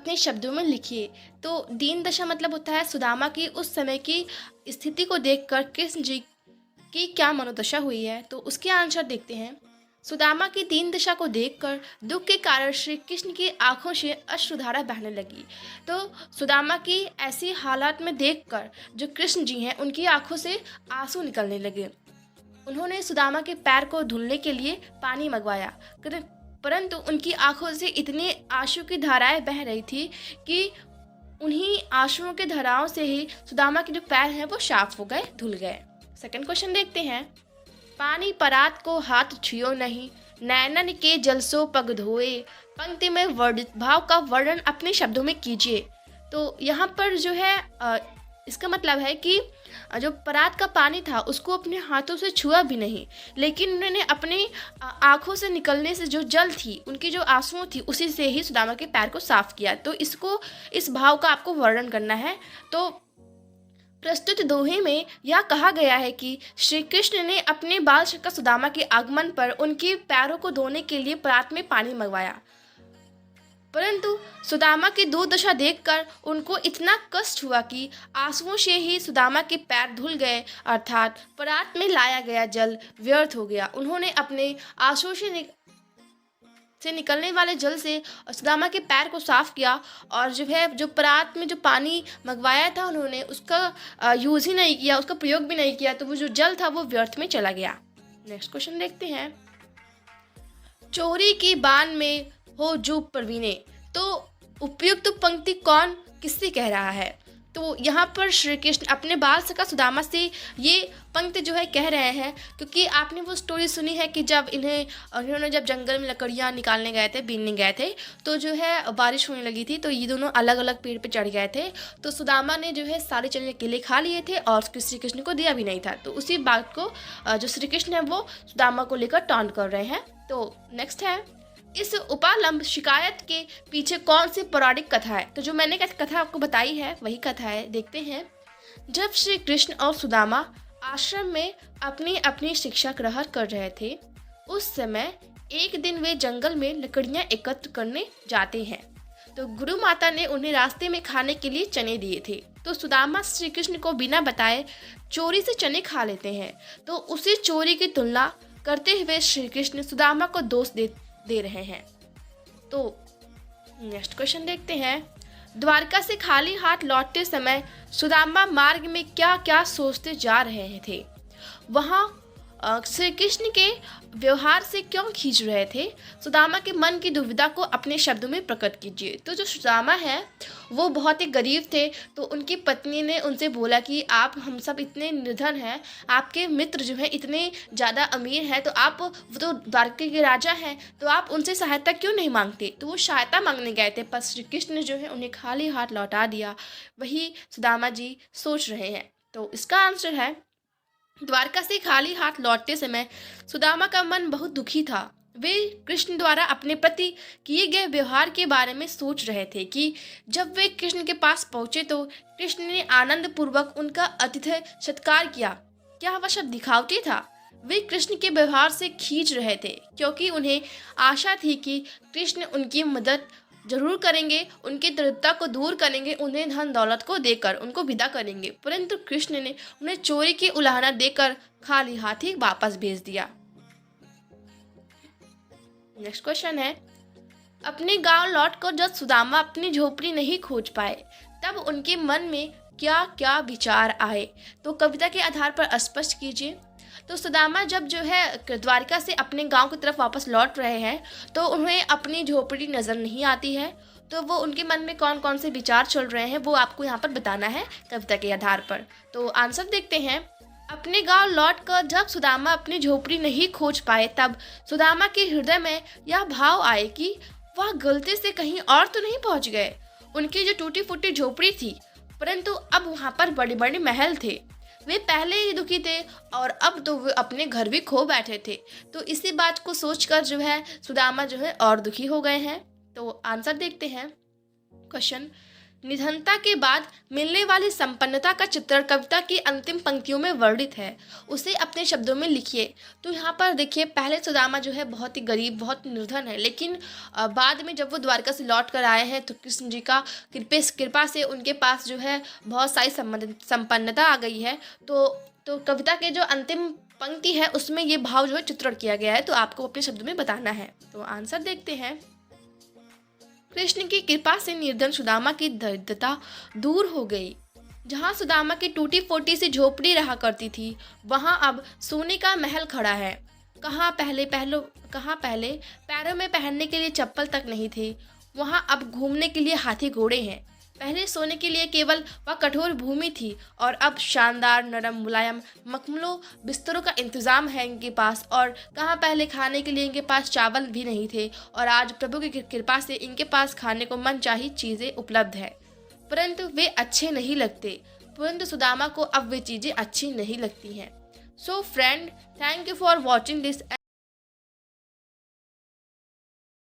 अपने शब्दों में लिखिए। तो दीन दशा मतलब होता है सुदामा की उस समय की स्थिति को देखकर कृष्ण जी की क्या मनोदशा हुई है। तो उसके आंसर देखते हैं। सुदामा की दीन दशा को देखकर दुख के कारण श्री कृष्ण की आंखों से अश्रुधारा बहने लगी। तो सुदामा की ऐसी हालात में देखकर जो कृष्ण जी हैं उनकी आंखों से आंसू निकलने लगे। उन्होंने सुदामा के पैर को धुलने के लिए पानी मंगवाया, परंतु उनकी आंखों से इतनी आंसू की धाराएं बह रही थी कि उन्हीं आंसुओं के धाराओं से ही सुदामा के जो पैर हैं वो साफ हो गए, धुल गए। सेकंड क्वेश्चन देखते हैं। पानी परात को हाथ छुयो नहीं, नैनन के जल सो पग धोए। पंक्ति में वर्णित भाव का वर्णन अपने शब्दों में कीजिए। तो यहाँ पर जो है इसका मतलब है कि जो परात का पानी था उसको अपने हाथों से छुआ भी नहीं, लेकिन उन्होंने अपनी आंखों से निकलने से जो जल थी, उनकी जो आंसुओं थी, उसी से ही सुदामा के पैर को साफ किया। तो इस भाव का आपको वर्णन करना है। तो प्रस्तुत दोहे में यह कहा गया है कि श्री कृष्ण ने अपने बाल शक्कर सुदामा के आगमन पर उनके पैरों को धोने के लिए परात में पानी मंगवाया, परंतु सुदामा की दुर्दशा देखकर उनको इतना कष्ट हुआ कि आंसुओं से ही सुदामा के पैर धुल गए, अर्थात परात में लाया गया जल व्यर्थ हो गया। उन्होंने अपने आंसुओं से निकलने वाले जल से सुदामा के पैर को साफ किया, और जो है जो परात में जो पानी मंगवाया था उन्होंने उसका यूज़ ही नहीं किया, उसका प्रयोग भी नहीं किया, तो वो जो जल था वो व्यर्थ में चला गया। नेक्स्ट क्वेश्चन देखते हैं। चोरी की बान में हो जो प्रवीणे। तो उपयुक्त पंक्ति कौन किससे कह रहा है? तो यहाँ पर श्री कृष्ण अपने बाल सखा सुदामा से ये पंक्ति जो है कह रहे हैं, क्योंकि आपने वो स्टोरी सुनी है कि जब इन्होंने जब जंगल में लकड़ियाँ निकालने गए थे, बीनने गए थे, तो जो है बारिश होने लगी थी, तो ये दोनों अलग अलग पेड़ पे चढ़ गए थे। तो सुदामा ने जो है सारे चने केले खा लिए थे और श्री कृष्ण को दिया भी नहीं था। तो उसी बात को जो श्री कृष्ण है वो सुदामा को लेकर टॉन्ट कर रहे हैं। तो नेक्स्ट है, इस उपालंब शिकायत के पीछे कौन सी पौराणिक कथा है? तो जो मैंने कथा आपको बताई है वही कथा है, देखते हैं। जब श्री कृष्ण और सुदामा आश्रम में अपनी अपनी शिक्षा ग्रहण कर रहे थे, उस समय एक दिन वे जंगल में लकड़ियां एकत्र करने जाते हैं। तो गुरु माता ने उन्हें रास्ते में खाने के लिए चने दिए थे। तो सुदामा श्री कृष्ण को बिना बताए चोरी से चने खा लेते हैं। तो उसी चोरी की तुलना करते हुए श्री कृष्ण सुदामा को दोष दे रहे हैं। तो नेक्स्ट क्वेश्चन देखते हैं। द्वारका से खाली हाथ लौटते समय सुदामा मार्ग में क्या क्या सोचते जा रहे थे? वहाँ श्री कृष्ण के व्यवहार से क्यों खींच रहे थे? सुदामा के मन की दुविधा को अपने शब्दों में प्रकट कीजिए। तो जो सुदामा है वो बहुत ही गरीब थे, तो उनकी पत्नी ने उनसे बोला कि आप हम सब इतने निर्धन हैं, आपके मित्र जो हैं इतने ज़्यादा अमीर हैं, तो आप वो तो द्वारका के राजा हैं, तो आप उनसे सहायता क्यों नहीं मांगते? तो वो सहायता मांगने गए थे, पर श्री कृष्ण ने जो है उन्हें खाली हाथ लौटा दिया। वही सुदामा जी सोच रहे हैं। तो इसका आंसर है, द्वारका से खाली हाथ लौटते समय सुदामा का मन बहुत दुखी था। वे कृष्ण द्वारा अपने प्रति किए गए व्यवहार के बारे में सोच रहे थे कि जब वे कृष्ण के पास पहुंचे तो कृष्ण ने आनंद पूर्वक उनका आतिथ्य सत्कार किया। क्या वह सब दिखावटी था? वे कृष्ण के व्यवहार से खींच रहे थे क्योंकि उन्हें आशा थी कि कृष्ण उनकी मदद जरूर करेंगे, उनकी दरिद्रता को दूर करेंगे, उन्हें धन दौलत को देकर उनको विदा करेंगे, परंतु कृष्ण ने उन्हें चोरी की उलाहना देकर खाली हाथ ही वापस भेज दिया। नेक्स्ट क्वेश्चन है, अपने गांव लौटकर जब सुदामा अपनी झोपड़ी नहीं खोज पाए तब उनके मन में क्या क्या विचार आए? तो कविता के आधार पर स्पष्ट कीजिए। तो सुदामा जब जो है द्वारका से अपने गांव की तरफ वापस लौट रहे हैं तो उन्हें अपनी झोपड़ी नज़र नहीं आती है। तो वो उनके मन में कौन कौन से विचार चल रहे हैं वो आपको यहाँ पर बताना है कविता के आधार पर। तो आंसर देखते हैं। अपने गांव लौटकर जब सुदामा अपनी झोपड़ी नहीं खोज पाए तब सुदामा के हृदय में यह भाव आए कि वह गलती से कहीं और तो नहीं पहुँच गए। उनकी जो टूटी फूटी झोपड़ी थी, परंतु अब वहाँ पर बड़े बड़े महल थे। वे पहले ही दुखी थे और अब तो वे अपने घर भी खो बैठे थे। तो इसी बात को सोचकर जो है सुदामा जो है और दुखी हो गए हैं। तो आंसर देखते हैं। क्वेश्चन, निधनता के बाद मिलने वाली संपन्नता का चित्रण कविता की अंतिम पंक्तियों में वर्णित है। उसे अपने शब्दों में लिखिए। तो यहाँ पर देखिए, पहले सुदामा जो है बहुत ही गरीब, बहुत निर्धन है, लेकिन बाद में जब वो द्वारका से लौट कर आए हैं तो कृष्ण जी का कृपा से उनके पास जो है बहुत सारी संपन्नता आ गई है। तो कविता के जो अंतिम पंक्ति है उसमें ये भाव जो है चित्रण किया गया है। तो आपको अपने शब्दों में बताना है। तो आंसर देखते हैं। कृष्ण की कृपा से निर्धन सुदामा की दरिद्रता दूर हो गई। जहाँ सुदामा की टूटी फोटी सी झोपड़ी रहा करती थी, वहाँ अब सोने का महल खड़ा है। कहाँ पहले पैरों में पहनने के लिए चप्पल तक नहीं थे, वहाँ अब घूमने के लिए हाथी घोड़े हैं। पहले सोने के लिए केवल वह कठोर भूमि थी, और अब शानदार नरम मुलायम मखमलों बिस्तरों का इंतजाम है इनके पास। और कहाँ पहले खाने के लिए इनके पास चावल भी नहीं थे, और आज प्रभु की कृपा से इनके पास खाने को मनचाही चीज़ें उपलब्ध है। परंतु वे अच्छे नहीं लगते। परंतु सुदामा को अब वे चीज़ें अच्छी नहीं लगती हैं। So friend, thank you for watching this.